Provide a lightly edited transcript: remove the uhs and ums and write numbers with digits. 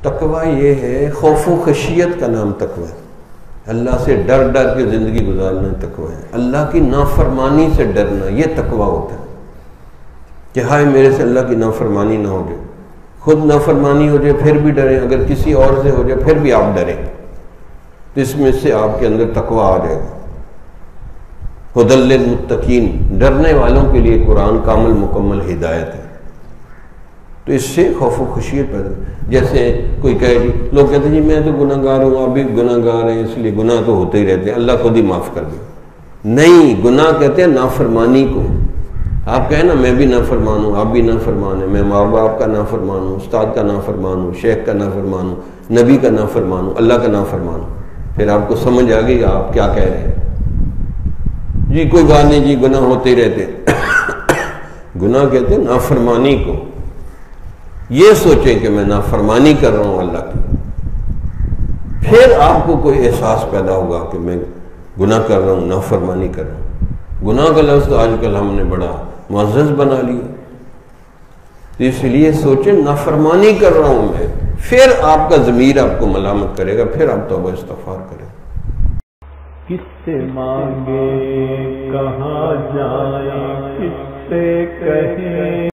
تقوی یہ ہے، خوف و خشیت کا نام تقوی ہے، اللہ سے ڈر ڈر کے زندگی گزارنا تقوی ہے، اللہ کی نافرمانی سے ڈرنا یہ تقوی ہوتا ہے کہ ہائے میرے سے اللہ کی نافرمانی نہ ہو جائے، خود نافرمانی ہو جائے پھر بھی ڈریں، اگر کسی اور سے ہو جائے پھر بھی آپ ڈریں، تو اس میں سے آپ کے اندر تقوی آ جائے گا۔ ھدی للمتقین، ڈرنے والوں کے لیے قرآن کامل مکمل ہدایت ہے، تو اس سے خوف و خشیت پیدا۔ جیسے کوئی کہے جی، لوگ کہتے ہیں جی میں تو گناہ گار ہوں، آپ بھی گناہ گار ہیں، اس لیے گناہ تو ہوتے ہی رہتے ہیں، اللہ خود ہی معاف کر دے۔ نہیں، گناہ کہتے ہیں نافرمانی کو۔ آپ کہیں نا میں بھی نافرمان ہوں، آپ بھی نافرمان ہیں، میں ماں باپ کا نافرمان ہوں، استاد کا نافرمان ہوں، شیخ کا نافرمان ہوں، نبی کا نافرمان ہوں، اللہ کا نافرمان ہوں، پھر آپ کو سمجھ آ گئی آپ کیا کہہ رہے ہیں۔ جی کوئی بات نہیں جی، گناہ ہوتے ہی رہتے ہیں۔ گناہ کہتے ہیں نافرمانی کو۔ یہ سوچیں کہ میں نافرمانی کر رہا ہوں اللہ کی، پھر آپ کو کوئی احساس پیدا ہوگا کہ میں گناہ کر رہا ہوں، نافرمانی کر رہا ہوں۔ گناہ کا لفظ آج کل ہم نے بڑا معزز بنا لیا، تو اس لیے سوچیں نافرمانی کر رہا ہوں میں، پھر آپ کا ضمیر آپ کو ملامت کرے گا، پھر آپ توبہ استغفار کریں۔ کس سے مانگے کہاں جائیں، کس سے کہیں